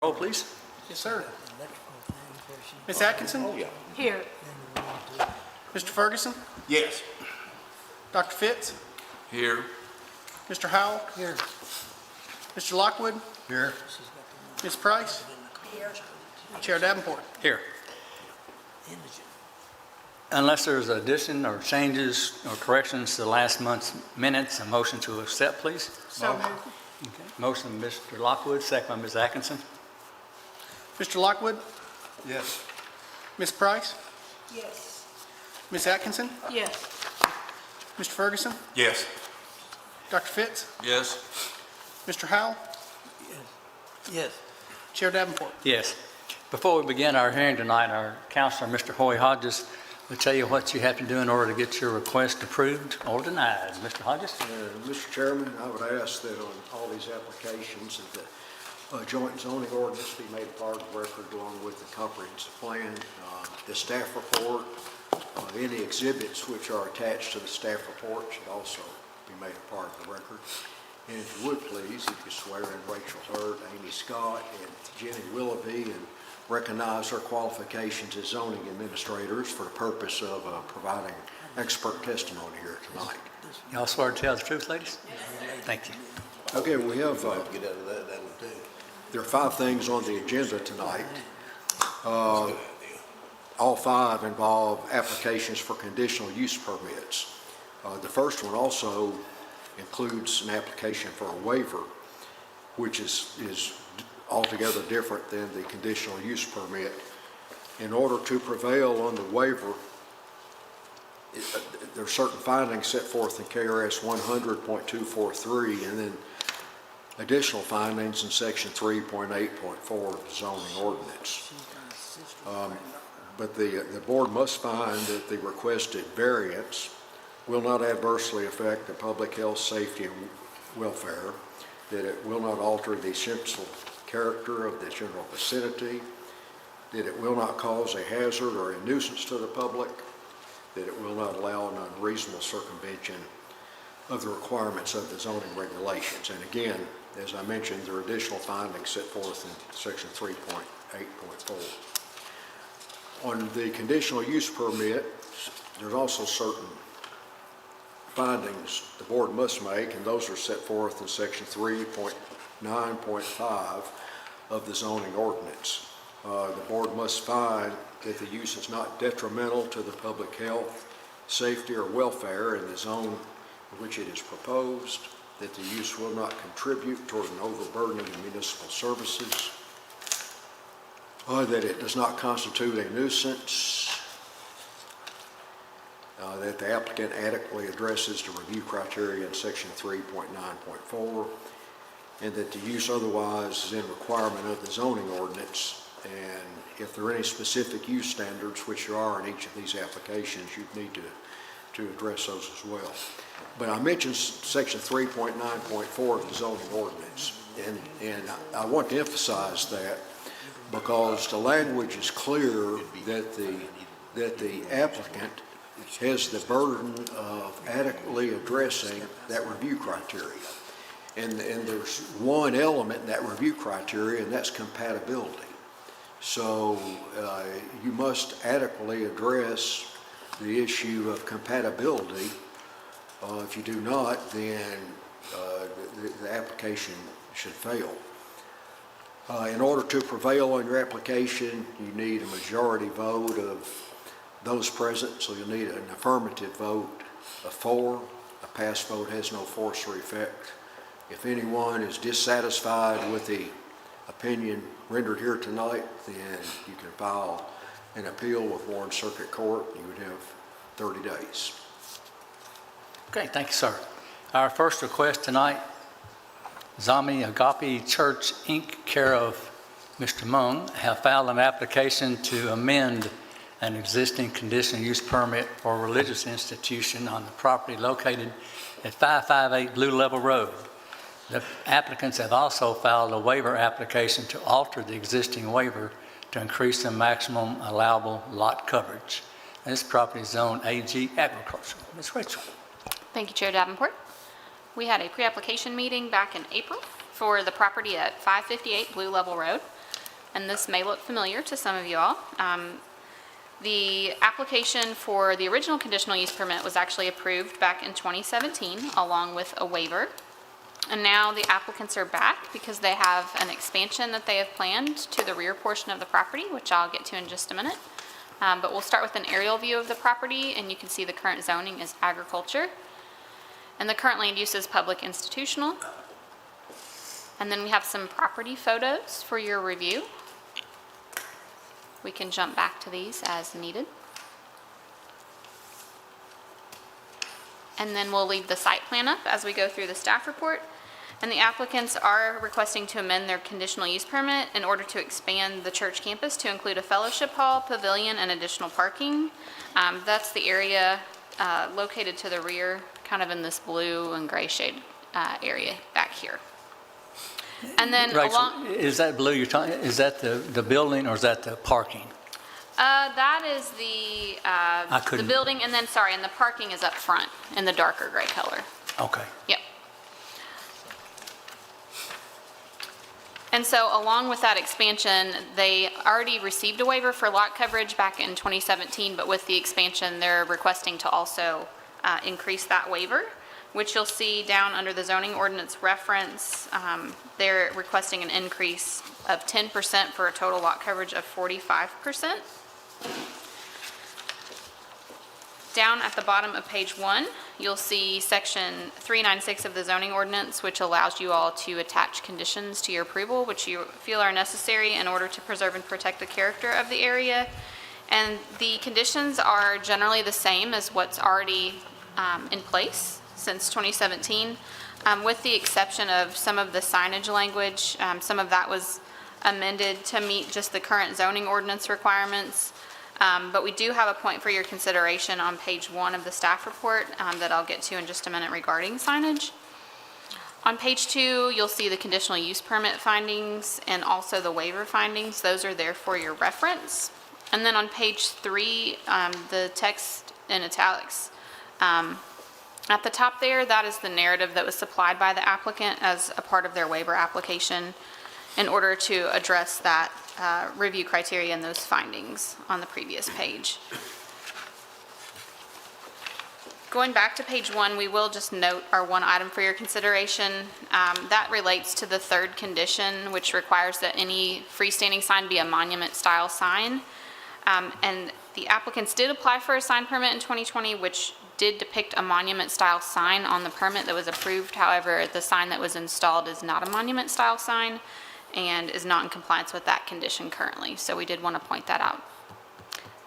Roll, please. Yes, sir. Ms. Atkinson? Here. Mr. Ferguson? Yes. Dr. Fitz? Here. Mr. Howell? Here. Mr. Lockwood? Here. Ms. Price? Chair Davenport? Here. Unless there's addition or changes or corrections to the last month's minutes, a motion to accept, please. So moved. Okay. Motion by Mr. Lockwood, second by Ms. Atkinson. Mr. Lockwood? Yes. Ms. Price? Yes. Ms. Atkinson? Yes. Mr. Ferguson? Yes. Dr. Fitz? Yes. Mr. Howell? Yes. Chair Davenport? Yes. Before we begin our hearing tonight, our counselor, Mr. Hoy Hodges, will tell you what you have to do in order to get your request approved or denied. Mr. Hodges? Mr. Chairman, I would ask that on all these applications that the joint zoning ordinance be made a part of the record along with the comprehensive plan, the staff report, any exhibits which are attached to the staff report should also be made a part of the record. And if you would please, if you swear in Rachel Hurd, Amy Scott, and Jenny Willoughby, and recognize their qualifications as zoning administrators for the purpose of providing expert testimony here tonight. Y'all swear to tell the truth, ladies? Thank you. Okay, we have, there are 5 things on the agenda tonight. All 5 involve applications for conditional use permits. The first one also includes an application for a waiver, which is altogether different than the conditional use permit. In order to prevail on the waiver, there are certain findings set forth in KRS 100.243 and then additional findings in section 3.8.4 of the zoning ordinance. But the board must find that the requested variance will not adversely affect the public health, safety, and welfare, that it will not alter the essential character of the general vicinity, that it will not cause a hazard or a nuisance to the public, that it will not allow an unreasonable circumvention of the requirements of the zoning regulations. And again, as I mentioned, there are additional findings set forth in section 3.8.4. On the conditional use permit, there's also certain findings the board must make, and those are set forth in section 3.9.5 of the zoning ordinance. The board must find that the use is not detrimental to the public health, safety, or welfare in the zone in which it is proposed, that the use will not contribute toward an overburdening of municipal services, that it does not constitute a nuisance, that the applicant adequately addresses the review criteria in section 3.9.4, and that the use otherwise is in requirement of the zoning ordinance. And if there are any specific use standards, which there are in each of these applications, you need to address those as well. But I mentioned section 3.9.4 of the zoning ordinance, and I want to emphasize that because the language is clear that the applicant has the burden of adequately addressing that review criteria. And there's one element in that review criteria, and that's compatibility. So you must adequately address the issue of compatibility. If you do not, then the application should fail. In order to prevail on your application, you need a majority vote of those present, so you'll need an affirmative vote of 4. A pass vote has no force or effect. If anyone is dissatisfied with the opinion rendered here tonight, then you can file an appeal with Warren Circuit Court. You would have 30 days. Okay, thank you, sir. Our first request tonight, Zami Agape Church, Inc., care of Mr. Mung, have filed an application to amend an existing conditional use permit for a religious institution on the property located at 558 Blue Level Road. The applicants have also filed a waiver application to alter the existing waiver to increase the maximum allowable lot coverage. And this property is zoned AG agricultural. Ms. Rachel. Thank you, Chair Davenport. We had a pre-application meeting back in April for the property at 558 Blue Level Road. and this may look familiar to some of you all. The application for the original conditional use permit was actually approved back in 2017, along with a waiver. And now the applicants are back because they have an expansion that they have planned to the rear portion of the property, which I'll get to in just a minute. But we'll start with an aerial view of the property, and you can see the current zoning is agriculture. And the current land use is public institutional. And then we have some property photos for your review. We can jump back to these as needed. And then we'll leave the site plan up as we go through the staff report. And the applicants are requesting to amend their conditional use permit in order to expand the church campus to include a fellowship hall, pavilion, and additional parking. That's the area located to the rear, kind of in this blue and gray shade area back here. And then along... Rachel, is that blue you're talking, is that the building or is that the parking? That is the couldn't- building, and then, sorry, and the parking is up front in the darker gray color. Okay. Yep. And so along with that expansion, they already received a waiver for lot coverage back in 2017, but with the expansion, they're requesting to also increase that waiver, which you'll see down under the zoning ordinance reference. They're requesting an increase of 10% for a total lot coverage of 45%. Down at the bottom of page 1, you'll see section 396 of the zoning ordinance, which allows you all to attach conditions to your approval, which you feel are necessary in order to preserve and protect the character of the area. And the conditions are generally the same as what's already in place since 2017, with the exception of some of the signage language. Some of that was amended to meet just the current zoning ordinance requirements. But we do have a point for your consideration on page 1 of the staff report that I'll get to in just a minute regarding signage. On page 2, you'll see the conditional use permit findings and also the waiver findings. Those are there for your reference. And then on page 3, the text in italics. At the top there, that is the narrative that was supplied by the applicant as a part of their waiver application in order to address that review criteria and those findings on the previous page. Going back to page 1, we will just note our one item for your consideration. That relates to the third condition, which requires that any freestanding sign be a monument-style sign. And the applicants did apply for a sign permit in 2020, which did depict a monument-style sign on the permit that was approved. However, the sign that was installed is not a monument-style sign and is not in compliance with that condition currently. So we did want to point that out.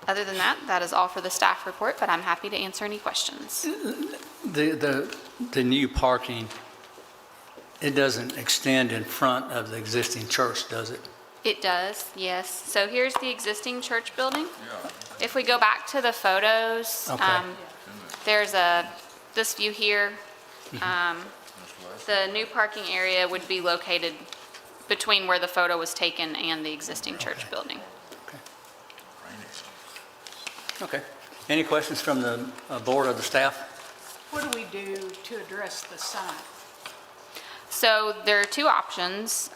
Other than that, that is all for the staff report, but I'm happy to answer any questions. The new parking, it doesn't extend in front of the existing church, does it? It does, yes. So here's the existing church building. If we go back to the photos, Okay. there's this view here. The new parking area would be located between where the photo was taken and the existing church building. Okay. Any questions from the board or the staff? What do we do to address the sign? So there are two options.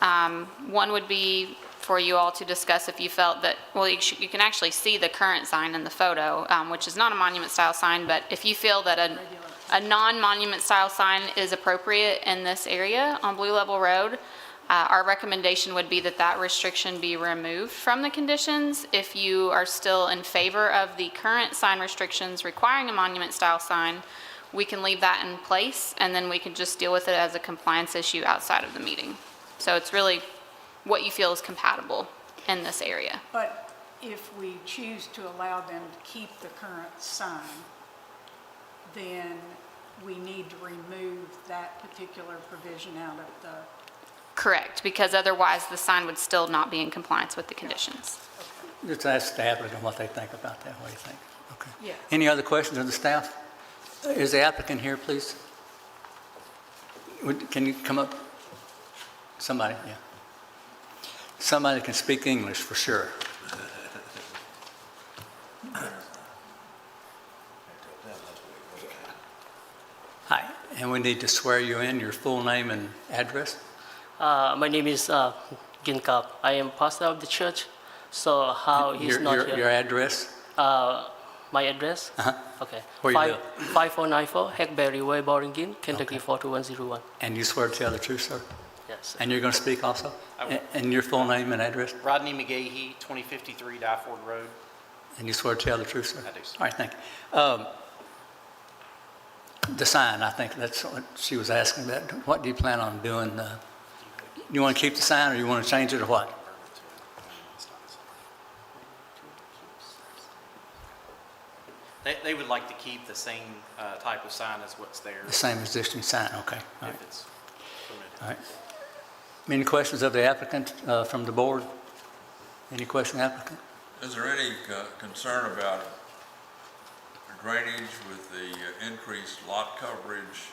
One would be for you all to discuss if you felt that, well, you can actually see the current sign in the photo, which is not a monument-style sign, but if you feel that a non-monument-style sign is appropriate in this area on Blue Level Road, our recommendation would be that that restriction be removed from the conditions. If you are still in favor of the current sign restrictions requiring a monument-style sign, we can leave that in place, and then we can just deal with it as a compliance issue outside of the meeting. So it's really what you feel is compatible in this area. But if we choose to allow them to keep the current sign, then we need to remove that particular provision out of the... Correct, because otherwise the sign would still not be in compliance with the conditions. Just ask staff on what they think about that. What do you think? Okay. Yeah. Any other questions of the staff? Is the applicant here, please? Can you come up? Somebody, yeah. Somebody can speak English for sure. Hi, and we need to swear you in, your full name and address. My name is Ginkap. I am pastor of the church, so how he's not Your here? address? My address? Okay. Where you live? 5494 Hackberry Way, Boringin, Kentucky 42101. And you swear to tell the truth, sir? Yes, sir. And you're going to speak also? I will. And your full name and address? Rodney McGahee, 2053 Dyford Road. And you swear to tell the truth, sir? I do, sir. All right, thank you. The sign, I think that's what she was asking about. What do you plan on doing? You want to keep the sign, or you want to change it, or what? They would like to keep the same type of sign as what's there, The same existing sign, okay. All right. if it's permitted. All right. Any questions of the applicant from the board? Any question, applicant? Is there any concern about drainage with the increased lot coverage?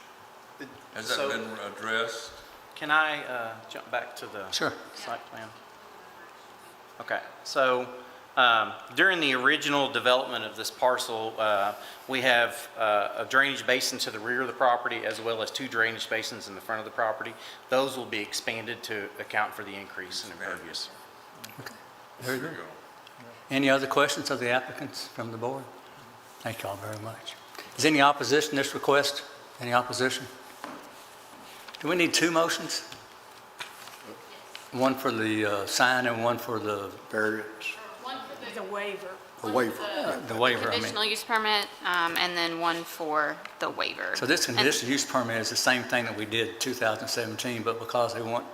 Has that So- been addressed? Can I jump back to the Sure. site plan? Okay, so during the original development of this parcel, we have a drainage basin to the rear of the property as well as 2 drainage basins in the front of the property. Those will be expanded to account for the increase in impervious. Very There good. you go. Any other questions of the applicants from the board? Thank you all very much. Is any opposition to this request? Any opposition? Do we need 2 motions? One for the sign and one for the Variance, The waiver. a waiver. the waiver, I mean. Conditional use permit, and then one for the waiver. So this And- conditional use permit is the same thing that we did in 2017, but because they want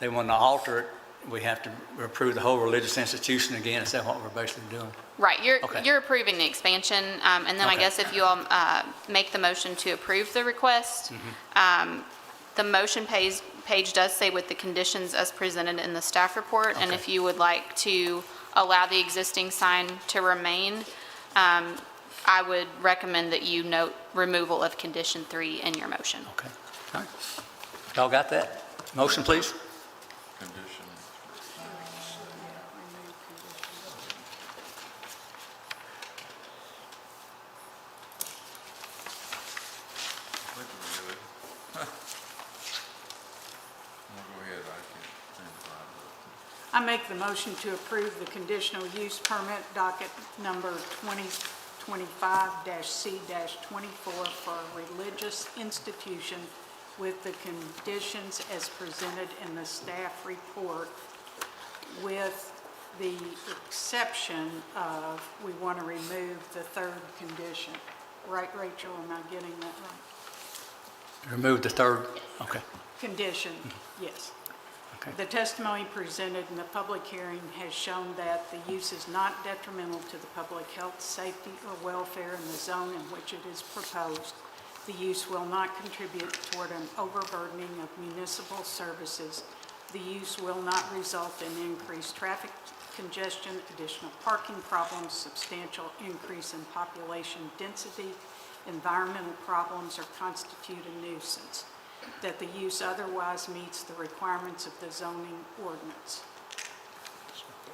to alter it, we have to approve the whole religious institution again. Is that what we're basically doing? Right, Okay. you're approving the expansion, and then I Okay. guess if you all make the motion to approve the request, the motion page does say with the conditions as presented in the staff report, and Okay. if you would like to allow the existing sign to remain, I would recommend that you note removal of condition 3 in your motion. Okay. All right. Y'all got that? Motion, please? Condition. We can do it. Well, go ahead, I can't find it. I make the motion to approve the conditional use permit docket number 2025-C-24 for a religious institution with the conditions as presented in the staff report, with the exception of, we want to remove the 3rd condition. Right, Rachel, am I getting that right? Remove the 3rd? Okay. Condition, yes. Okay. The testimony presented in the public hearing has shown that the use is not detrimental to the public health, safety, or welfare in the zone in which it is proposed. The use will not contribute toward an overburdening of municipal services. The use will not result in increased traffic congestion, additional parking problems, substantial increase in population density, environmental problems, or constitute a nuisance. That the use otherwise meets the requirements of the zoning ordinance.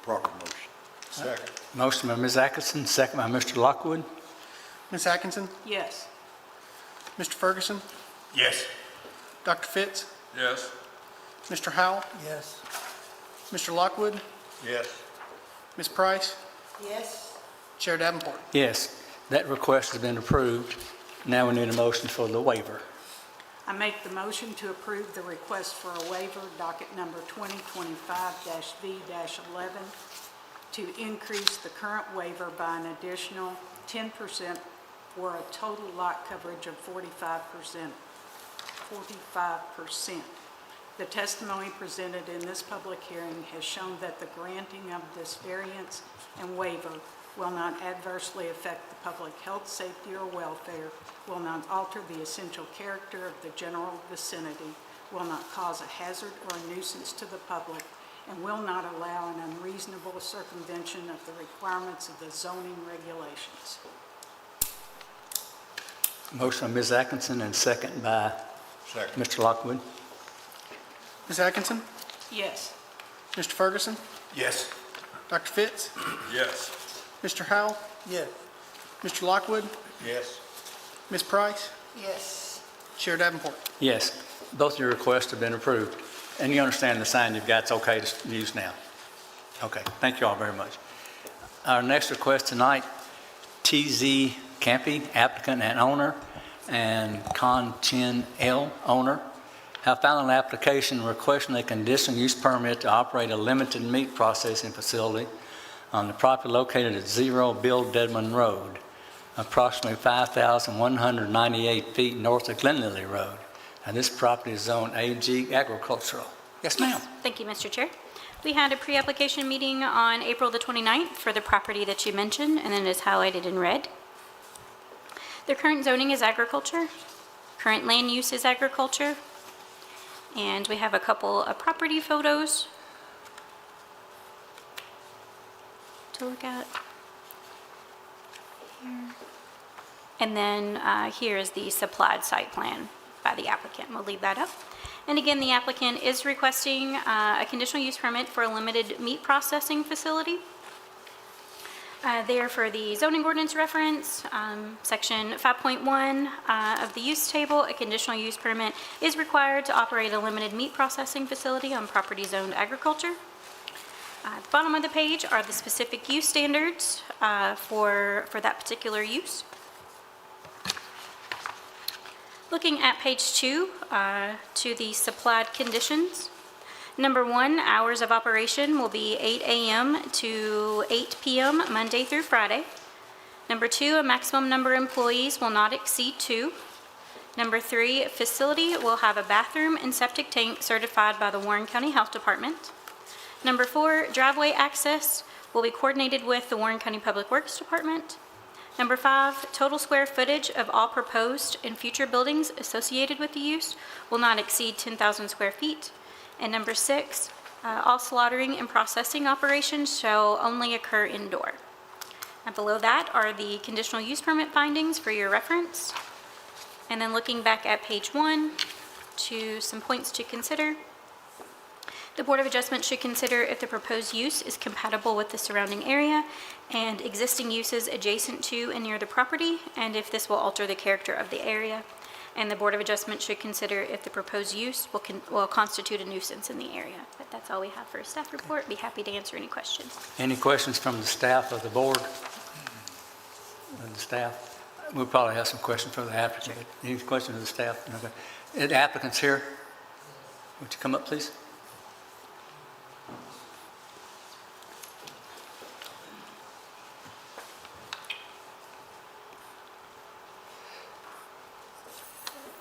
Proper motion. Second. Motion by Ms. Atkinson, second by Mr. Lockwood. Ms. Atkinson? Yes. Mr. Ferguson? Yes. Dr. Fitz? Yes. Mr. Howell? Yes. Mr. Lockwood? Yes. Ms. Price? Yes, Chair Davenport? Yes, that request has been approved. Now we need a motion for the waiver. I make the motion to approve the request for a waiver, docket number 2025-V-11, to increase the current waiver by an additional 10% for a total lot coverage of 45%. The testimony presented in this public hearing has shown that the granting of this variance and waiver will not adversely affect the public health, safety, or welfare, will not alter the essential character of the general vicinity, will not cause a hazard or a nuisance to the public, and will not allow an unreasonable circumvention of the requirements of the zoning regulations. Motion by Ms. Atkinson and second by Second. Mr. Lockwood. Ms. Atkinson? Yes. Mr. Ferguson? Yes. Dr. Fitz? Yes. Mr. Howell? yes, Mr. Lockwood? Yes. Ms. Price? yes, Chair Davenport? Yes, both your requests have been approved. And you understand the sign you've got, it's okay to use now? Okay, thank you all very much. Our next request tonight, TZ Campy, applicant and owner, and Con Chin L, owner, have filed an application requesting a conditional use permit to operate a limited meat processing facility on the property located at 0 Bill Deadman Road, approximately 5,198 feet north of Glen Lily Road. And this property is zoned AG agricultural. Yes, ma'am. Thank you, Mr. Chair. We had a pre-application meeting on April the 29th for the property that you mentioned, and it is highlighted in red. The current zoning is agriculture. Current land use is agriculture. And we have a couple of property photos to look at. Here. And then here is the supplied site plan by the applicant. We'll leave that up. And again, the applicant is requesting a conditional use permit for a limited meat processing facility. There for the zoning ordinance reference, section 5.1 of the use table, a conditional use permit is required to operate a limited meat processing facility on property zoned agriculture. At the bottom of the page are the specific use standards for that particular use. Looking at page 2, to the supplied conditions. Number 1, hours of operation will be 8 a.m. to 8 p.m. Monday through Friday. Number 2, a maximum number of employees will not exceed 2. Number 3, facility will have a bathroom and septic tank certified by the Warren County Health Department. Number 4, driveway access will be coordinated with the Warren County Public Works Department. Number 5, total square footage of all proposed and future buildings associated with the use will not exceed 10,000 square feet. And number 6, all slaughtering and processing operations shall only occur indoor. And below that are the conditional use permit findings for your reference. And then looking back at page 1 to some points to consider. The Board of Adjustment should consider if the proposed use is compatible with the surrounding area and existing uses adjacent to and near the property, and if this will alter the character of the area. And the Board of Adjustment should consider if the proposed use will constitute a nuisance in the area. But that's all we have for a staff report. Be happy to answer any questions. Any questions from the staff of the board? And the staff? We'll probably have some questions from the applicant. Any questions of the staff? Okay. The applicant's here. Would you come up, please?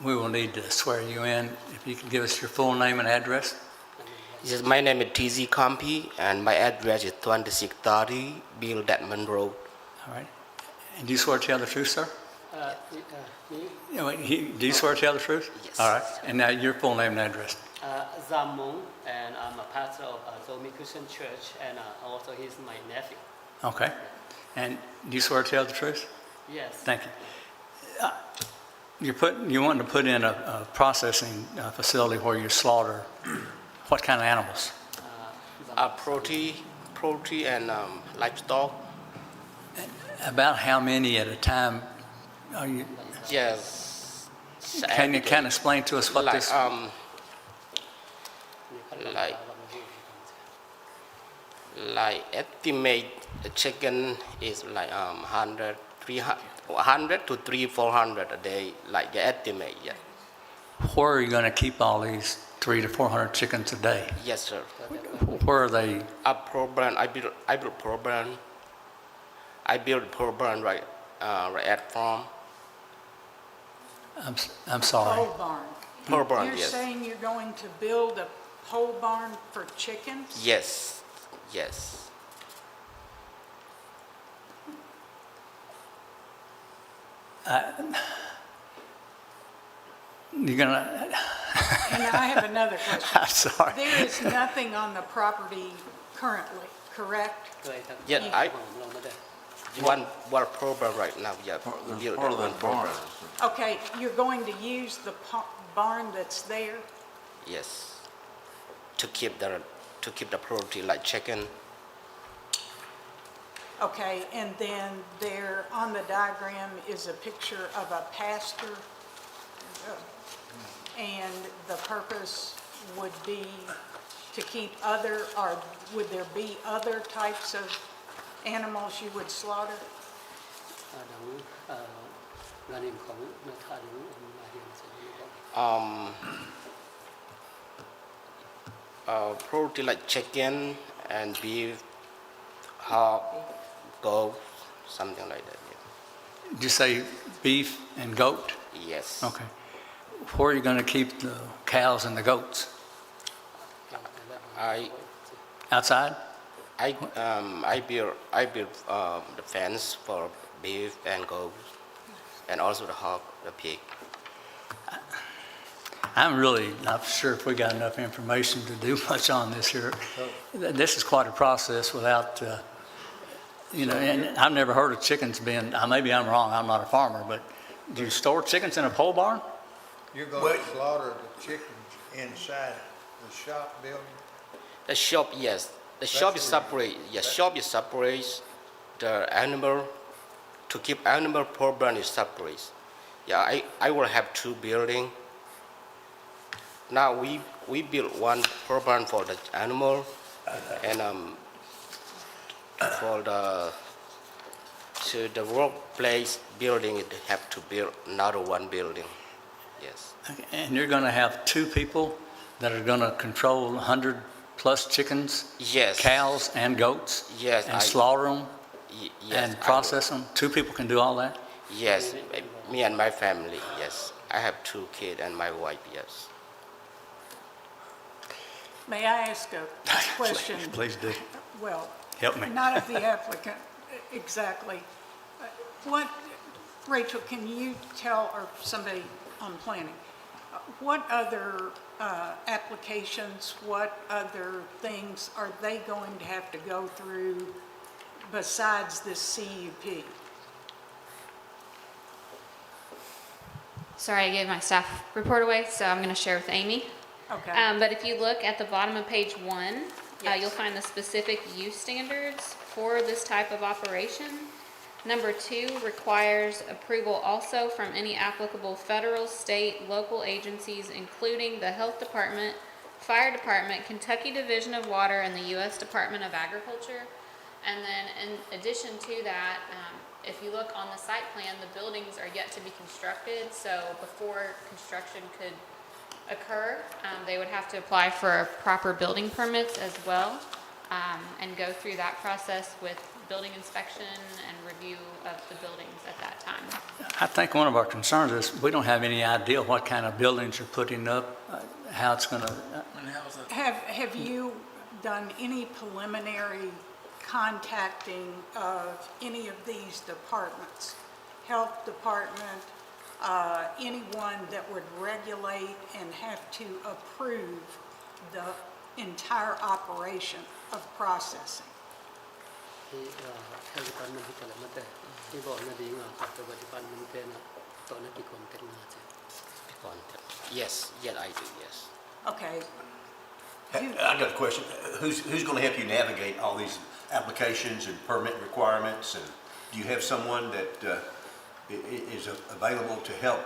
We will need to swear you in. If you can give us your full name and address. Yes, my name is TZ Campy, and my address is 2630 Bill Deadman Road. All right. And do you swear to tell the truth, sir? Me? Do you swear to tell the truth? Yes. All right. And now your full name and address. Zam Mong, and I'm a pastor of Zomi Christian Church, and also he's my nephew. Okay. And do you swear to tell the truth? Yes. Thank you. You want to put in a processing facility where you slaughter what kind of animals? Poultry and livestock. About how many at a time are you? Yes. Can you kind of explain to us what like, this? Like estimate chicken is like 100 to 400 a day, like the estimate. Yeah. Where are you going to keep all these 300 to 400 chickens a day? Yes, sir. Where are they? A program. I built program. I built program right at farm. I'm sorry. Pole barn. Program. You're Yes. saying you're going to build a pole barn for chickens? Yes. Yes. You're gonna? And I have another question. I'm sorry. There is nothing on the property currently, correct? Yeah. One program right now. Yeah. There's built part of one that barn. program. Okay, you're going to use the barn that's there? Yes. To keep the poultry like chicken. Okay, and then there on the diagram is a picture of a pasture. And the purpose would be to keep other, or would there be other types of animals you would slaughter? งานเองของนาธานมาเรียนเสร็จแล้ว Probably like chicken and beef, hog, goat, something like that. Did you say beef and goat? Yeah. Yes. Okay. Where are you going to keep the cows and the goats? Outside? I built the fence for beef and goat, and also the hog, the pig. I'm really not sure if we got enough information to do much on this here. This is quite a process without, and I've never heard of chickens being, maybe I'm wrong, I'm not a farmer, but do you store chickens in a pole barn? You're going to slaughter the chickens inside the shop building? The shop, yes. The shop is separate. Yes, shop is separate. The animal, to keep animal per barn is separate. Yeah, I will have two buildings. Now we built one per barn for the animal, and for the workplace building, it have to build another one building. Yes. And you're going to have two people that are going to control 100 plus chickens, Yes. cows and goats? Yes, And slaughter them Yes. and process them? Two people can do all that? Yes, me and my family. Yes, I have two kids and my wife. Yes. May I ask a question? Please do. Well, Help me. not of the applicant exactly. What, Rachel, can you tell, or somebody on planning, what other applications, what other things are they going to have to go through besides this CUP? Sorry, I gave my staff report away, so I'm going to share with Amy. Okay. But if you look at the bottom of page 1, Yes. you'll find the specific use standards for this type of operation. Number 2 requires approval also from any applicable federal, state, local agencies, including the Health Department, Fire Department, Kentucky Division of Water, and the U.S. Department of Agriculture. And then in addition to that, if you look on the site plan, the buildings are yet to be constructed, so before construction could occur, they would have to apply for proper building permits as well, and go through that process with building inspection and review of the buildings at that time. I think one of our concerns is we don't have any idea what kind of buildings you're putting up, how it's going to, Have you done any preliminary contacting of any of these departments? Health Department, anyone that would regulate and have to approve the entire operation of processing? ที่แค่ปันมันที่แต่ละมาแต่ที่บอกนาดีงาขับตัวปันมันเป็นตอนนั้นกี่คนแต่งงานใช่ Yes, I do. Yes. Okay. I got a question. Who's going to help you navigate all these applications and permit requirements? And do you have someone that is available to help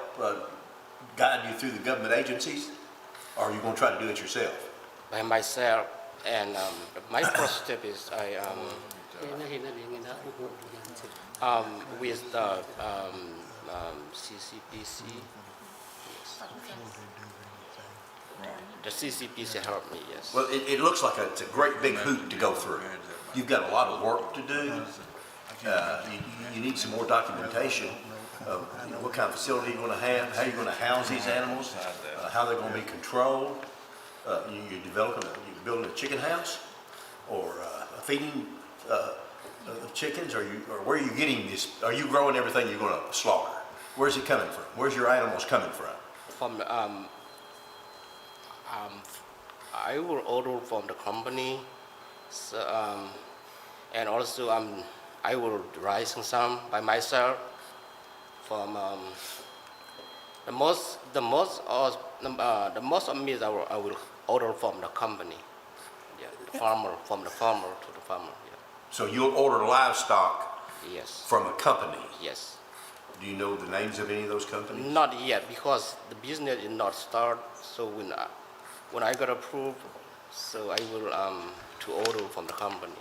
guide you through the government agencies? Or are you going to try to do it yourself? By myself, and my first step is น่าเห็นนาดีเงินนะอุปกรณ์ใช่ with the CCPC. Yes. The CCPC helped me. Yes. Well, it looks like it's a great big hoop to go through. You've got a lot of work to do. You need some more documentation of what kind of facility you're going to have, how you're going to house these animals, how they're going to be controlled. You're building a chicken house or feeding chickens, or where are you getting this? Are you growing everything you're going to slaughter? Where's it coming from? Where's your animals coming from? From I will order from the company, so, and also I will raise some by myself. From the most of meat I will order from the company. Yeah, from the farmer to the farmer. Yeah. So you'll order livestock Yes. from a company. Yes. Do you know the names of any of those companies? Not yet, because the business is not start. So when when I got approved, so I will to order from the company.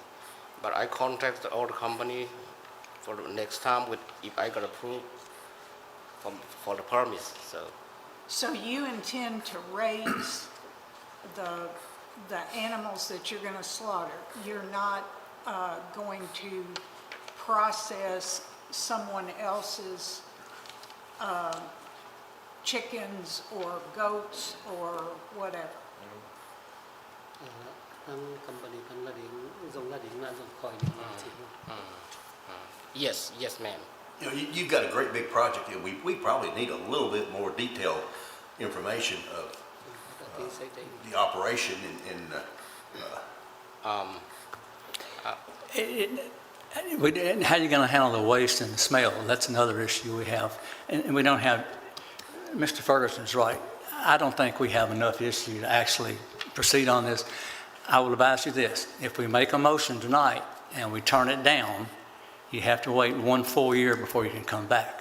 But I contact the order company for the next time with if I got approved for the permit. So you intend to raise the animals that you're going to slaughter? You're not going to process someone else's chickens or goats or whatever? ทั้ง company ทั้งระดิ่งทรงระดิ่งน่าจะคอยดูแลจริง Yes, ma'am. You know, you've got a great big project, and we probably need a little bit more detailed information of ที่ใส่ใจ the operation and How are you going to handle the waste and the smell? That's another issue we have. And we don't have, Mr. Ferguson's right. I don't think we have enough issue to actually proceed on this. I will advise you this. If we make a motion tonight and we turn it down, you have to wait 1 full year before you can come back.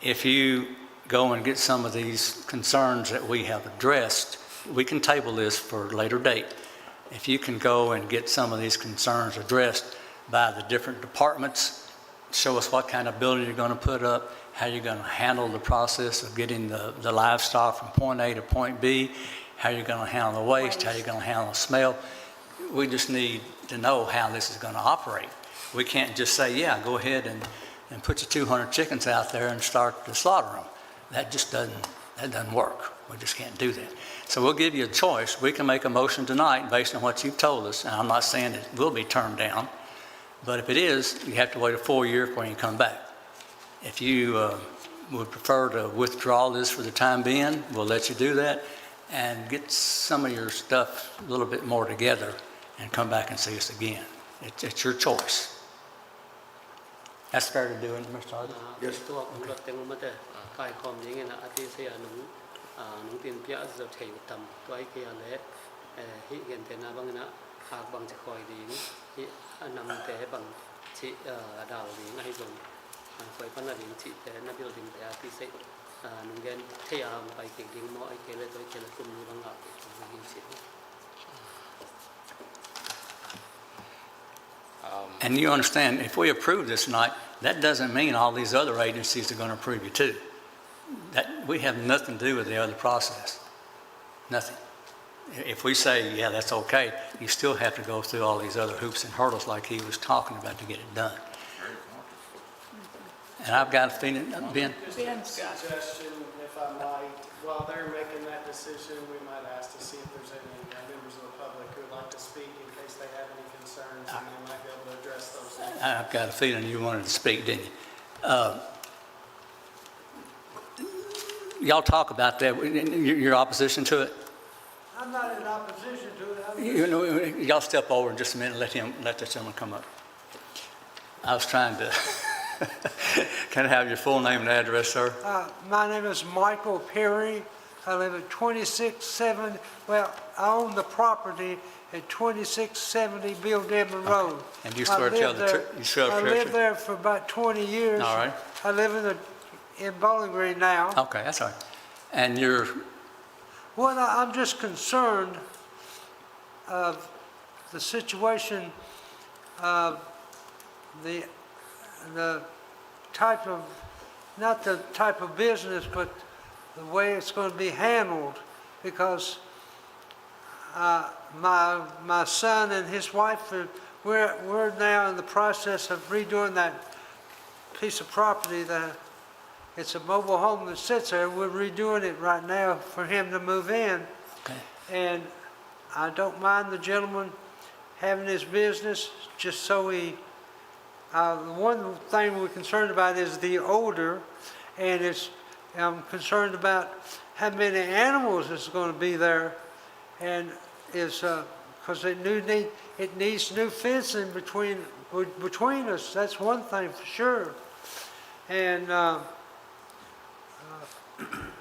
If you go and get some of these concerns that we have addressed, we can table this for a later date. If you can go and get some of these concerns addressed by the different departments, show us what kind of building you're going to put up, how you're going to handle the process of getting the livestock from point A to point B, how you're going to handle the waste, how you're going to handle the smell. We just need to know how this is going to operate. We can't just say, yeah, go ahead and put your 200 chickens out there and start to slaughter them. That just doesn't work. We just can't do that. So we'll give you a choice. We can make a motion tonight based on what you've told us, and I'm not saying it will be turned down, but if it is, you have to wait a full year before you come back. If you would prefer to withdraw this for the time being, we'll let you do that and get some of your stuff a little bit more together and come back and see us again. It's your choice. That's fair to do, isn't it, Mr. Hardy? Yes. ตัวของรถเต็มมาแต่กายความอย่างเงี้ยนะอาทิเสียหนุ่งตีนเปียจะใช้ทำตัวไอ้เกียร์เละฮิเห็นแต่นาบางนะหากบางจะคอยดีฮินำแต่บางชิดาวดีให้ส่งคอยพันธุ์ดีชิแต่นาบิลดิงแต่อาทิเสียหนุ่งเงินเที่ยวไปเก่งดิ้งมอไอ้เกลือตัวเกลือกลุ่มนี้บางอย่างหินชิ And you understand, if we approve this tonight, that doesn't mean all these other agencies are going to approve you too. That, we have nothing to do with the other process. Nothing. If we say, yeah, that's okay, you still have to go through all these other hoops and hurdles like he was talking about to get it done. And I've got a feeling, Ben? Ben's got it. Suggestion, if I might, while they're making that decision, we might ask to see if there's any members of the public who would like to speak in case they have any concerns, and they might be able to address those. I've got a feeling you wanted to speak, didn't you? Y'all talk about that, your opposition to it? I'm not in opposition to it. You know, y'all step over in just a minute, let this gentleman come up. I was trying to, can I have your full name and address, sir? My name is Michael Perry. I live at 2670, well, I own the property at 2670 Bill Dearborn Road. And you swear to tell the truth? You swear to I tell the lived truth? there for about 20 years. All right. I live in Bowling Green now. Okay, that's all right. And you're, Well, I'm just concerned of the situation of the type of, not the type of business, but the way it's going to be handled, because my son and his wife, we're now in the process of redoing that piece of property. It's a mobile home that sits there. We're redoing it right now for him to move in. okay. And I don't mind the gentleman having his business, just so the one thing we're concerned about is the odor, and I'm concerned about how many animals is going to be there, and because it needs new fencing between us. That's one thing for sure. And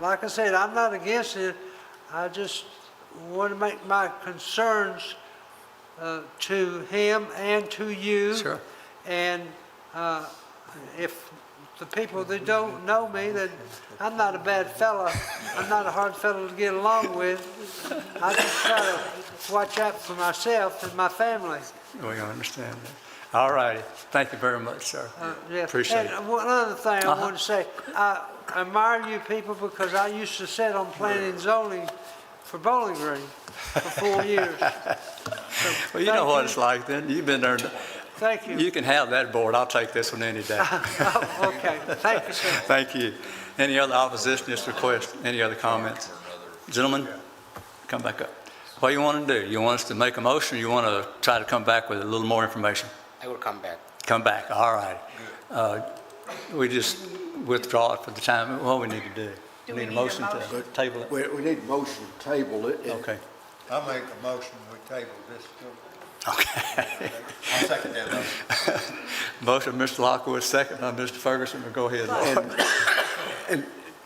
like I said, I'm not against it. I just want to make my concerns to him and to you. Sure. And if the people that don't know me that I'm not a bad fella. I'm not a hard fellow to get along with. I just try to watch out for myself and my family. We understand that. All righty. Thank you very much, sir. Yeah. Appreciate it. And one other thing I want to say, I admire you people because I used to sit on planning and zoning for Bowling Green for 4 years. So Well, you know thank what it's like then. You've been there. Thank you. You can have that board. I'll take this one any day. Okay, thank you, sir. Thank you. Any other opposition to this request? Any other comments? Gentlemen, come back up. What do you want to do? You want us to make a motion, or you want to try to come back with a little more information? I will come back. Come back, all right. We just withdraw it for the time, what we need to do? Do we need a motion motion? to table it? We need a motion to table it. Okay, I make a motion, we table this till okay. I'll second that motion. Motion, Mr. Lockwood, second by Mr. Ferguson. We'll go ahead.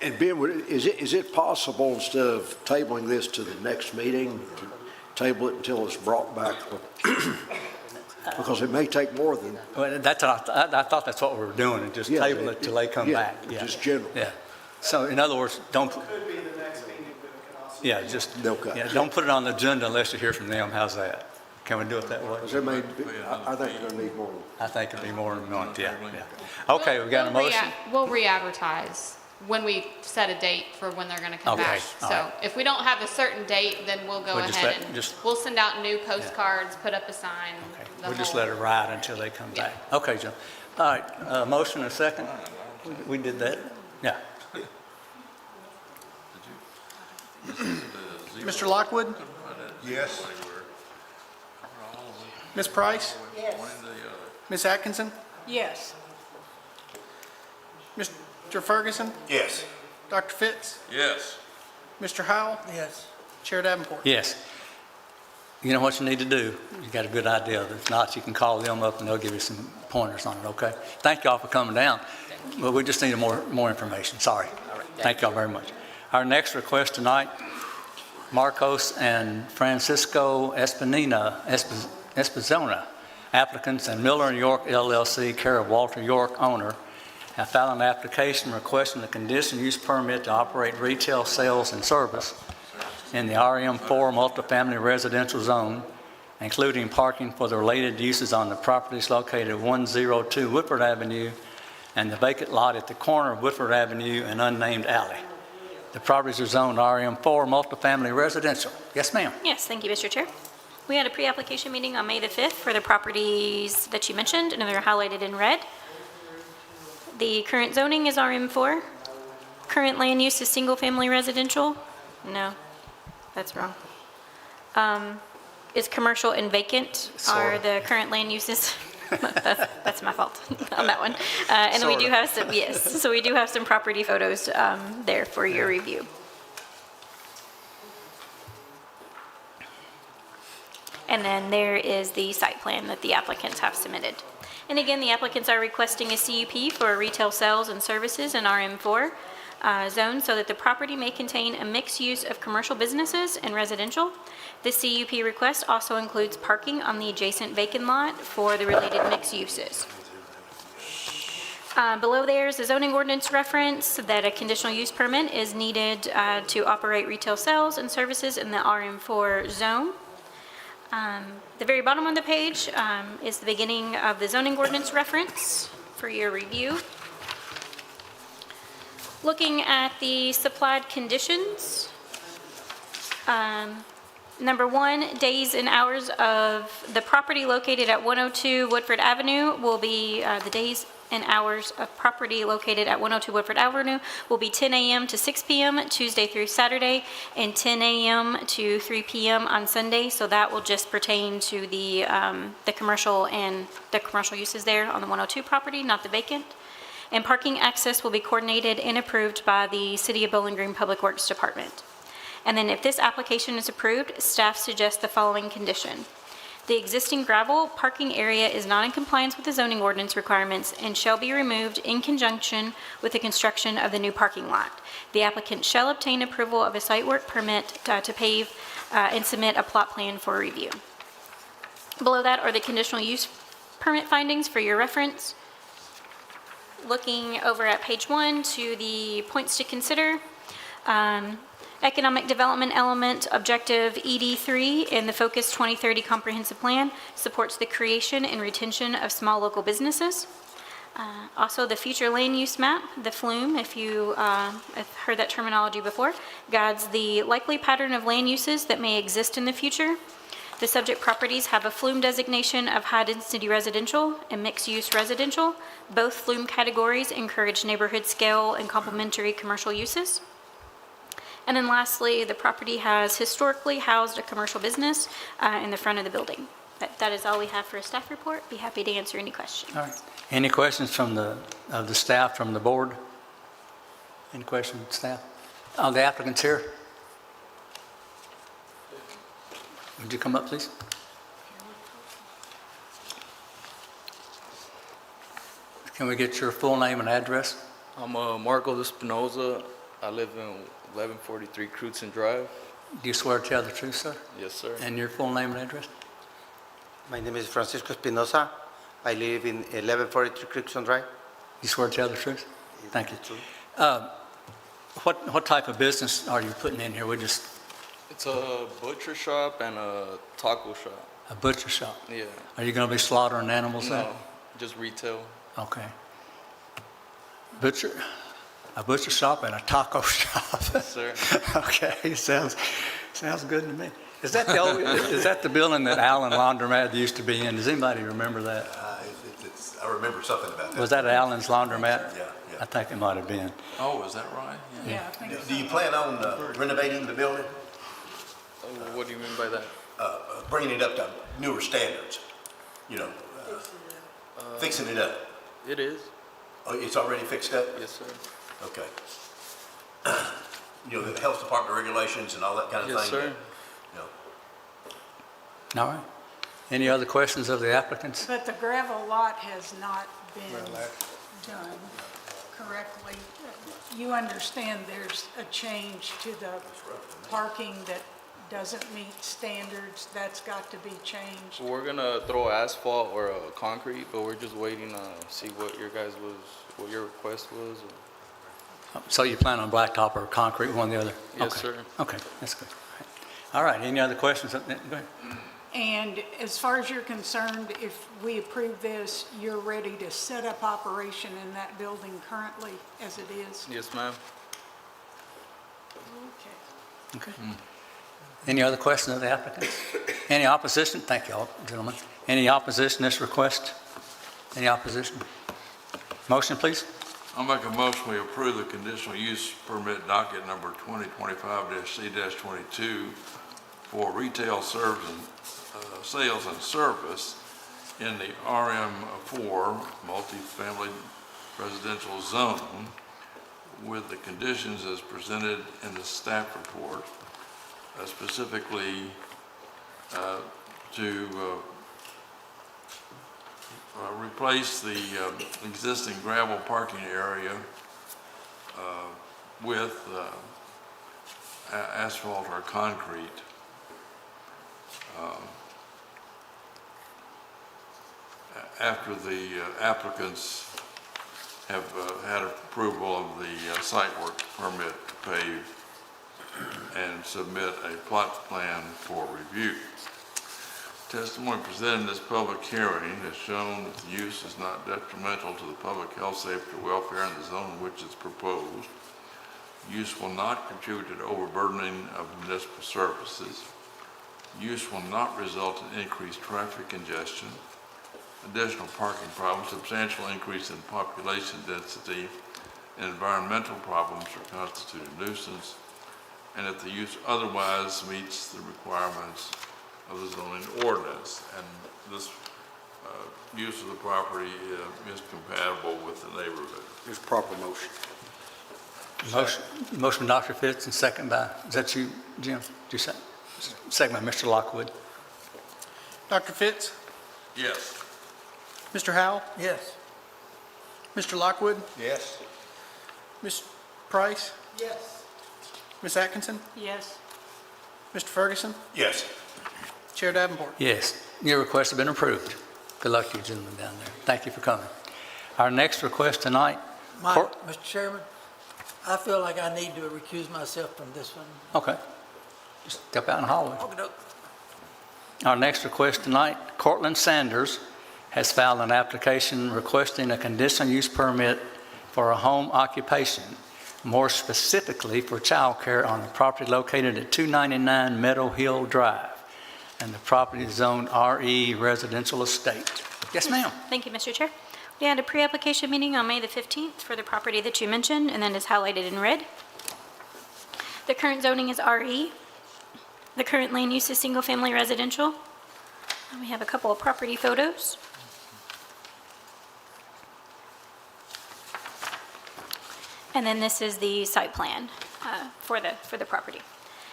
And Ben, is it possible, instead of tabling this to the next meeting, to table it until it's brought back? Because it may take more than. Well, that's, I thought that's what we were doing, and just Yeah, table it till they come yeah, back. Yeah, just general. Yeah. So in other words, don't, Could be the next meeting, but it could also. yeah, just, Okay. yeah, don't put it on the agenda unless you hear from them. How's that? Can we do it that way? Because there may be, I think we're gonna need more. I think it'd be more than one, yeah, yeah. Okay, we got a motion? We'll re-advertise when we set a date for when they're going to come Okay, back. all So right. if we don't have a certain date, then we'll go We'll just ahead let- and just- we'll send out new postcards, put up a sign. Okay, the we'll just whole- let it ride until they come Yeah. back. Okay, Jim. All right, motion and a second. We did that? Yeah. Mr. Lockwood? yes. Ms. Price? Yes. Ms. Atkinson? Yes. Mr. Ferguson? Yes. Dr. Fitz? Yes. Mr. Howell? Yes. Chair Davenport? Yes. You know what you need to do? You got a good idea. If not, you can call them up and they'll give you some pointers on it, okay? Thank y'all for coming down. But we just need more information. Sorry. Thank y'all very much. Our next request tonight, Marcos and Francisco Espizona, applicants, and Miller & York LLC, care of Walter York, owner, have filed an application requesting a conditional use permit to operate retail sales and service in the RM4 multifamily residential zone, including parking for the related uses on the properties located at 102 Woodford Avenue and the vacant lot at the corner of Woodford Avenue and unnamed alley. The properties are zoned RM4 multifamily residential. Yes, ma'am. Yes, thank you, Mr. Chair. We had a pre-application meeting on May the 5th for the properties that you mentioned, and they're highlighted in red. The current zoning is RM4. Current land use is single-family residential. No, that's wrong. Is commercial and vacant are the current land uses. That's my fault on that one. And then we do have some, yes, so we do have some property photos there for your review. And then there is the site plan that the applicants have submitted. And again, the applicants are requesting a CUP for retail sales and services in RM4 zone so that the property may contain a mixed use of commercial businesses and residential. The CUP request also includes parking on the adjacent vacant lot for the related mixed uses. Below there is a zoning ordinance reference that a conditional use permit is needed to operate retail sales and services in the RM4 zone. The very bottom of the page is the beginning of the zoning ordinance reference for your review. Looking at the supplied conditions, number 1, days and hours of the property located at 102 Woodford Avenue will be, the days and hours of property located at 102 Woodford Avenue will be 10 a.m. to 6 p.m. Tuesday through Saturday, and 10 a.m. to 3 p.m. on Sunday. So that will just pertain to the commercial and the commercial uses there on the 102 property, not the vacant. And parking access will be coordinated and approved by the City of Bowling Green Public Works Department. And then if this application is approved, staff suggests the following condition. The existing gravel parking area is not in compliance with the zoning ordinance requirements and shall be removed in conjunction with the construction of the new parking lot. The applicant shall obtain approval of a site work permit to pave and submit a plot plan for review. Below that are the conditional use permit findings for your reference. looking over at page 1 to the points to consider, economic development element objective ED3 in the Focus 2030 Comprehensive Plan supports the creation and retention of small local businesses. Also, the future land use map, the FLUME, if you have heard that terminology before, guides the likely pattern of land uses that may exist in the future. The subject properties have a FLUME designation of high-density residential and mixed-use residential. Both FLUME categories encourage neighborhood scale and complementary commercial uses. And then lastly, the property has historically housed a commercial business in the front of the building. That is all we have for a staff report. Be happy to answer any questions. All right. Any questions from the staff, from the board? Any questions, staff? The applicants here? Would you come up, please? Can we get your full name and address? I'm Marco Espinoza. I live in 1143 Crutzen Drive. Do you swear to tell the truth, sir? Yes, sir. And your full name and address? My name is Francisco Espinosa. I live in 1143 Crutzen Drive. You swear to tell the truth? Thank you. What type of business are you putting in here? It's a butcher shop and a taco shop. A butcher shop? Yeah. Are you going to be slaughtering animals there? No, just retail. Okay. A butcher shop and a taco shop. Yes, sir. Okay, sounds good to me. Is that the building that Allen Laundromat used to be in? Does anybody remember that? I remember something about that. Was that Allen's Laundromat? Yeah. I think it might have been. Oh, is that right? Yeah, I think so. Do you plan on renovating the building? What do you mean by that? Bringing it up to newer standards, fixing it up? It is. Oh, it's already fixed up? Yes, sir. Okay. The health department regulations and all that kind of thing? Yes, sir. All right. Any other questions of the applicants? But the gravel lot has not been done correctly. You understand there's a change to the parking that doesn't meet standards. That's got to be changed. We're gonna throw asphalt or concrete, but we're just waiting to see what your request was. So you plan on blacktop or concrete, one or the other? Yes, Okay. sir. Okay, that's good. All right, any other questions? Go ahead. And as far as you're concerned, if we approve this, you're ready to set up operation in that building currently as it is? Yes, ma'am. Okay. Okay. Any other questions of the applicants? Any opposition? Thank you all, gentlemen. Any opposition to this request? Any opposition? Motion, please. I'll make a motion we approve the conditional use permit docket number 2025-C-22 for retail sales and service in the RM4 multifamily residential zone with the conditions as presented in the staff report, specifically to replace the existing gravel parking area with asphalt or concrete. After the applicants have had approval of the site work permit to pave and submit a plot plan for review. Testimony presented in this public hearing has shown that the use is not detrimental to the public health, safety, or welfare in the zone in which it's proposed. Use will not contribute to the overburdening of municipal services. Use will not result in increased traffic congestion, additional parking problems, substantial increase in population density, and environmental problems are constitute a nuisance, and that the use otherwise meets the requirements of the zoning ordinance. And this use of the property is compatible with the neighborhood. There's proper motion. Motion by Dr. Fitz and second by, is that you, Jim? Do you second by Mr. Lockwood? Dr. Fitz? Yes. Mr. Howell? Yes. Mr. Lockwood? Yes. Ms. Price? Yes. Ms. Atkinson? Yes. Mr. Ferguson? Yes. Chair Davenport? Yes. Your request has been approved. Good luck to you gentlemen down there. Thank you for coming. Our next request tonight, Mr. Chairman, I feel like I need to recuse myself from this one. okay, just step out in the hallway. Okey-doke. Our next request tonight, Cortland Sanders has filed an application requesting a conditional use permit for a home occupation, more specifically for childcare on a property located at 299 Meadow Hill Drive, and the property is zoned RE Residential Estate. Yes, ma'am. Thank you, Mr. Chair. We had a pre-application meeting on May the 15th for the property that you mentioned, and then is highlighted in red. The current zoning is RE. The current land use is single-family residential. And we have a couple of property photos. And then this is the site plan for the property.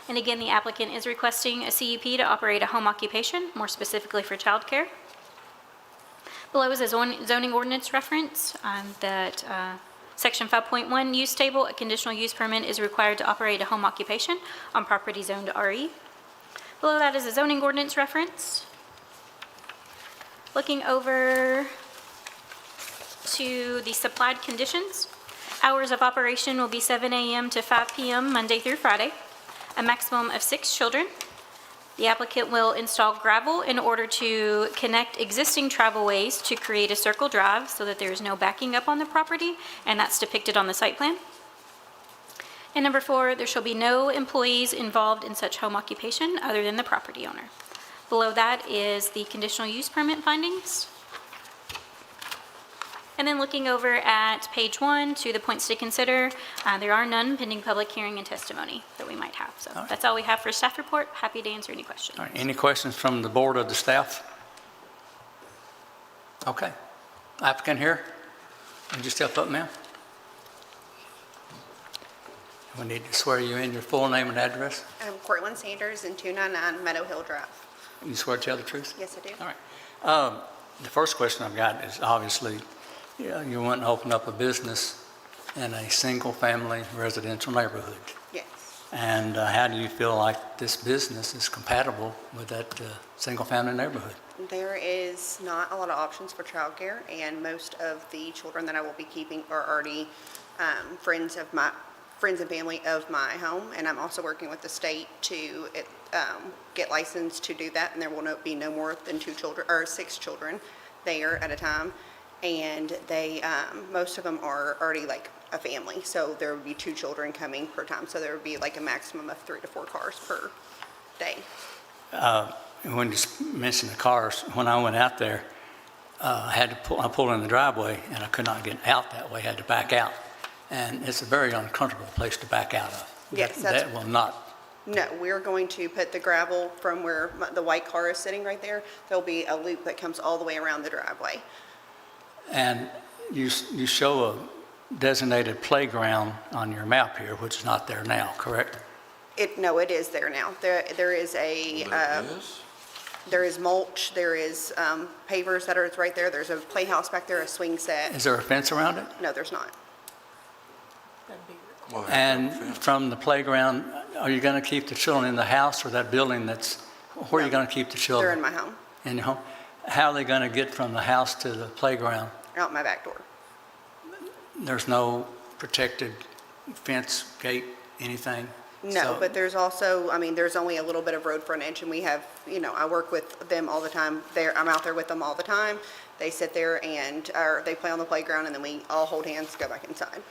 And again, the applicant is requesting a CUP to operate a home occupation, more specifically for childcare. Below is a zoning ordinance reference that Section 5.1 use table, a conditional use permit is required to operate a home occupation on property zoned RE. Below that is a zoning ordinance reference. Looking over to the supplied conditions, hours of operation will be 7 a.m. to 5 p.m. Monday through Friday, a maximum of 6 children. The applicant will install gravel in order to connect existing travelways to create a circle drive so that there is no backing up on the property, and that's depicted on the site plan. And number 4, there shall be no employees involved in such home occupation other than the property owner. Below that is the conditional use permit findings. And then looking over at page 1 to the points to consider, there are none pending public hearing and testimony that we might have. So that's all we have for staff report. Happy to answer any questions. All right, any questions from the board or the staff? Okay. Applicant here? Would you step up, ma'am? We need to swear you in, your full name and address. I'm Cortland Sanders in 299 Meadow Hill Drive. You swear to tell the truth? Yes, I do. All right. The first question I've got is obviously, you want to open up a business in a single-family residential neighborhood. Yes. And how do you feel like this business is compatible with that single-family neighborhood? There is not a lot of options for childcare, and most of the children that I will be keeping are already friends and family of my home, and I'm also working with the state to get licensed to do that, and there will be no more than 6 children there at a time. And they, most of them are already like a family, so there would be 2 children coming per time, so there would be like a maximum of 3 to 4 cars per day. When you mentioned the cars, when I went out there, I pulled in the driveway and I could not get out that way, had to back out. And it's a very uncomfortable place to back out of. Yes, that will not. No, we're going to put the gravel from where the white car is sitting right there. There'll be a loop that comes all the way around the driveway. And you show a designated playground on your map here, which is not there now, correct? No, it is there now. There is there is mulch, there is pavers that are right there. There's a playhouse back there, a swing set. Is there a fence around it? No, there's not. And from the playground, are you going to keep the children in the house or that building where are you going to keep the children? They're in my home, In your home? How are they going to get from the house to the playground? out my back door. There's no protected fence, gate, anything? No, but there's also, there's only a little bit of road frontage, and we have, I work with them all the time. I'm out there with them all the time. They sit there and, they play on the playground, and then we all hold hands, go back inside.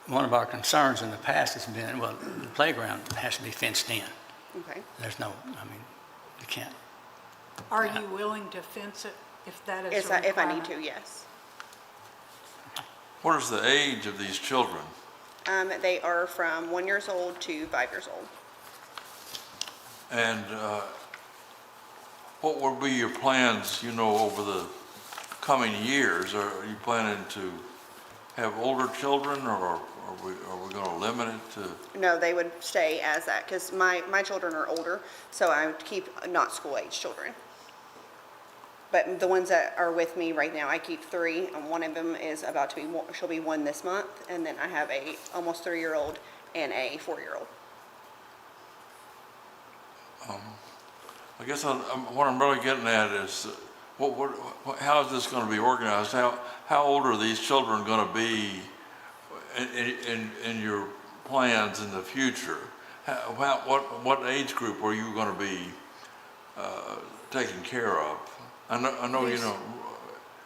One of our concerns in the past has been, well, the playground has to be fenced in. Okay. There's no, you can't. Are you willing to fence it if that is a requirement? If I need to, yes. What is the age of these children? They are from 1 year old to 5 years old. And what would be your plans, over the coming years? Are you planning to have older children, or are we going to limit it to? No, they would stay as that, because my children are older, so I would keep not school-age children. But the ones that are with me right now, I keep 3, and one of them is she'll be 1 this month, and then I have a almost 3-year-old and a 4-year-old. I guess what I'm really getting at is how is this going to be organized? How old are these children going to be in your plans in the future? What age group are you going to be taking care of? I know you know.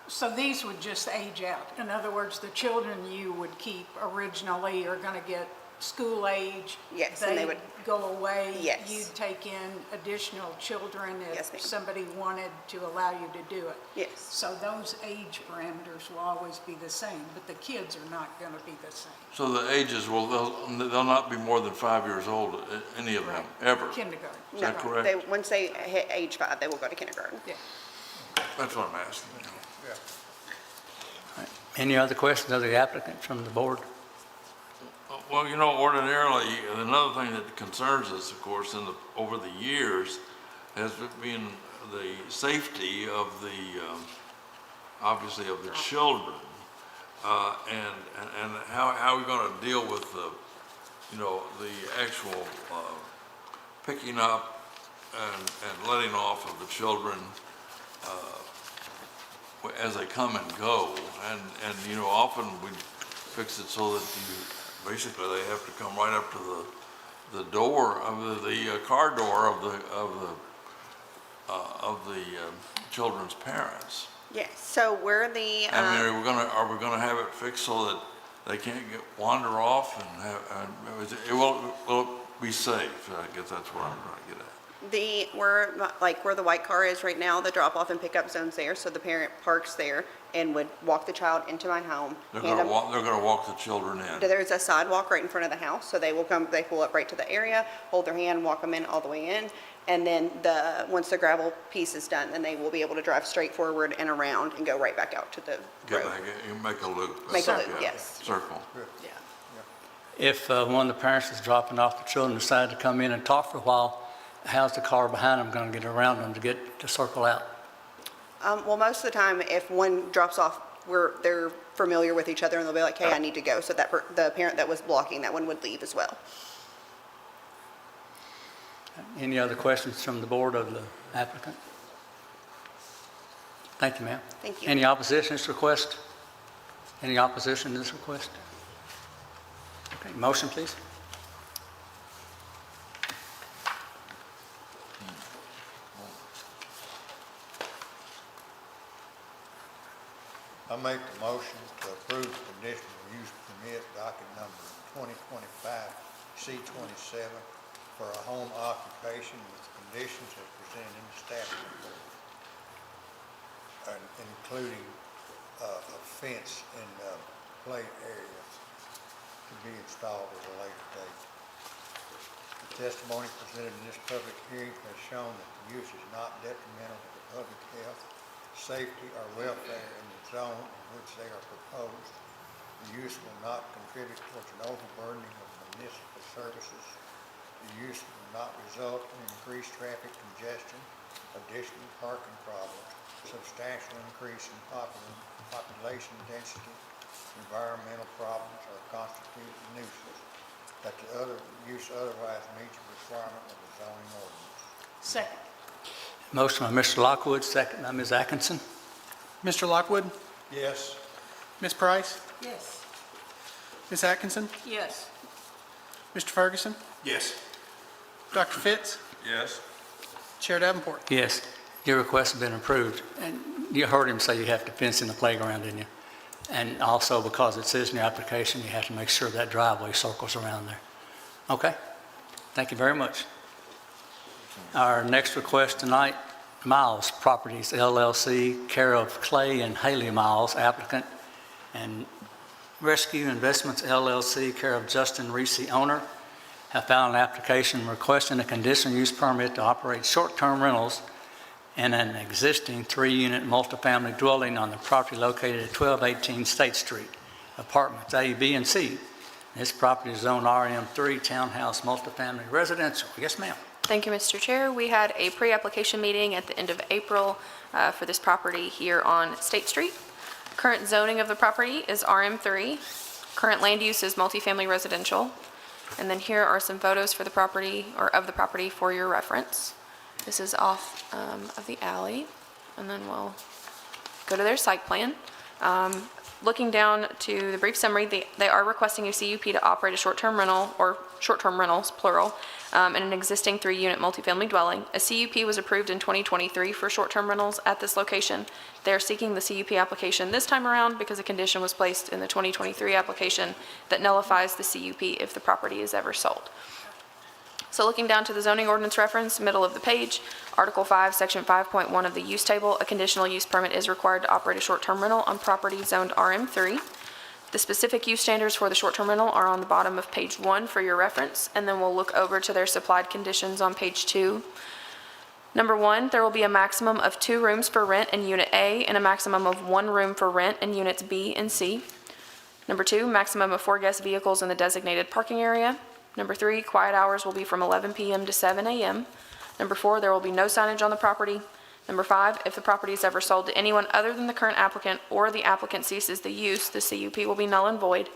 So these would just age out. In other words, the children you would keep originally are going to get school age. Yes, and they would- go away. Yes. You'd take in additional children Yes, if ma'am. somebody wanted to allow you to do it. Yes. So those age parameters will always be the same, but the kids are not going to be the same. So the ages they'll not be more than 5 years old, any of them, ever. Kindergarten. Is that No, correct? once they hit age 5, they will go to kindergarten. Yeah. That's what I'm asking. Any other questions of the applicant from the board? Well, you know, ordinarily, another thing that concerns us, of course, over the years, has been the safety of obviously of the children, and how we're going to deal with the actual picking up and letting off of the children as they come and go, and often we fix it so that basically they have to come right up to the door of the car door of the children's parents. Yes, so we're the, I mean, are we gonna have it fixed so that they can't wander off will it be safe? I guess that's what I'm trying to get at. where the white car is right now, the drop-off and pickup zone's there, so the parent parks there and would walk the child into my home. They're hand them- gonna walk the children in. There's a sidewalk right in front of the house, so they pull up right to the area, hold their hand, walk them in all the way in, and then once the gravel piece is done, then they will be able to drive straight forward and around and go right back out to the Get road. back, you make a loop. Make a loop, Yeah, yes. Circle. Yeah. If one of the parents is dropping off the children, decide to come in and talk for a while, how's the car behind them going to get around them to circle out? Well, most of the time, if one drops off, they're familiar with each other and they'll be like, hey, I need to go. So the parent that was blocking that one would leave as well. Any other questions from the board of the applicant? Thank you, ma'am. Thank you. Any opposition to this request? Any opposition to this request? Okay, motion, please. I make the motion to approve the conditional use permit docket number 2025C27 for a home occupation with conditions as presented in the staff report, including a fence in the play area to be installed at a later date. The testimony presented in this public hearing has shown that the use is not detrimental to the public health, safety, or welfare in the zone in which they are proposed. The use will not contribute towards an overburdening of municipal services. The use will not result in increased traffic congestion, additional parking problems, substantial increase in population density, environmental problems, or constitute a nuisance, that the other use otherwise meets the requirement of the zoning ordinance. Second. Motion by Mr. Lockwood, second by Ms. Atkinson. Mr. Lockwood? Yes. Ms. Price? Yes. Ms. Atkinson? Yes. Mr. Ferguson? Yes. Dr. Fitz? Yes. Chair Davenport? Yes, your request has been approved. And you heard him say you have to fence in the playground, didn't you? And also because it says in your application, you have to make sure that driveway circles around there. Okay, thank you very much. Our next request tonight, Miles Properties LLC, care of Clay and Haley Miles, applicant, and Rescue Investments LLC, care of Justin Reese, owner, have filed an application requesting a conditional use permit to operate short-term rentals in an existing 3-unit multifamily dwelling on the property located at 1218 State Street, apartments A, B, and C. This property is zoned RM3, townhouse multifamily residential. Yes, ma'am. Thank you, Mr. Chair. We had a pre-application meeting at the end of April for this property here on State Street. Current zoning of the property is RM3. Current land use is multifamily residential. And then here are some photos for the property, or of the property, for your reference. This is off of the alley. and then we'll go to their site plan. Looking down to the brief summary, they are requesting a CUP to operate a short-term rental, or short-term rentals, plural, in an existing 3-unit multifamily dwelling. A CUP was approved in 2023 for short-term rentals at this location. They are seeking the CUP application this time around because a condition was placed in the 2023 application that nullifies the CUP if the property is ever sold. So looking down to the zoning ordinance reference, middle of the page, Article 5, Section 5.1 of the use table, a conditional use permit is required to operate a short-term rental on property zoned RM3. The specific use standards for the short-term rental are on the bottom of page 1 for your reference, and then we'll look over to their supplied conditions on page 2. Number 1, there will be a maximum of 2 rooms for rent in Unit A and a maximum of 1 room for rent in Units B and C. Number 2, maximum of 4 guest vehicles in the designated parking area. Number 3, quiet hours will be from 11 p.m. to 7 a.m. Number 4, there will be no signage on the property. Number 5, if the property is ever sold to anyone other than the current applicant or the applicant ceases the use, the CUP will be null and void.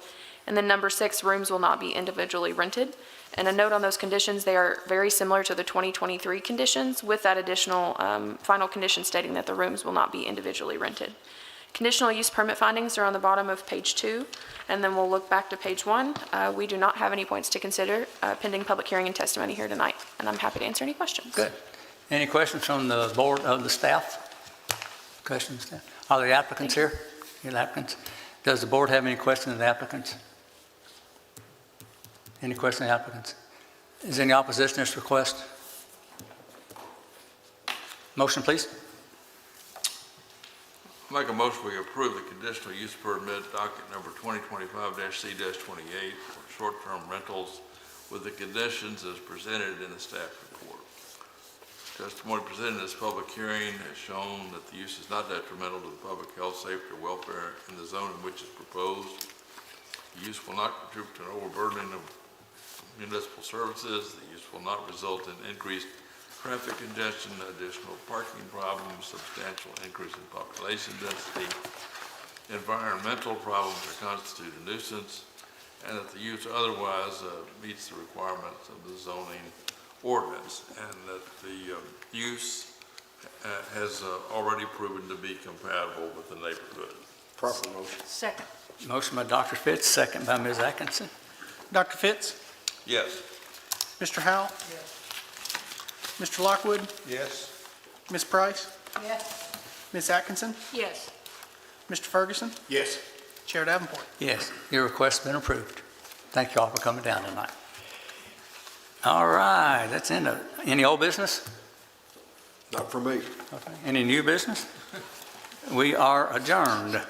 And then number 6, rooms will not be individually rented. And a note on those conditions, they are very similar to the 2023 conditions with that additional final condition stating that the rooms will not be individually rented. Conditional use permit findings are on the bottom of page 2, and then we'll look back to page 1. We do not have any points to consider pending public hearing and testimony here tonight, and I'm happy to answer any questions. Good. Any questions from the board of the staff? Questions? Are the applicants here? Any applicants? Does the board have any questions of the applicants? Any questions of the applicants? Is there any opposition to this request? Motion, please. Make a motion we approve the conditional use permit docket number 2025-C-28 for short-term rentals with the conditions as presented in the staff report. Testimony presented in this public hearing has shown that the use is not detrimental to the public health, safety, or welfare in the zone in which it's proposed. The use will not contribute to an overburdening of municipal services. The use will not result in increased traffic congestion, additional parking problems, substantial increase in population density, environmental problems that constitute a nuisance, and that the use otherwise meets the requirements of the zoning ordinance, and that the use has already proven to be compatible with the neighborhood. Proper motion. Second. Motion by Dr. Fitz, second by Ms. Atkinson. Dr. Fitz? Yes. Mr. Howell? Yes. Mr. Lockwood? Yes. Ms. Price? Yes. Ms. Atkinson? Yes. Mr. Ferguson? Yes. Chair Davenport? Yes, your request's been approved. Thank you all for coming down tonight. All right, that's in the, any old business? Not for me. Okay. Any new business? We are adjourned.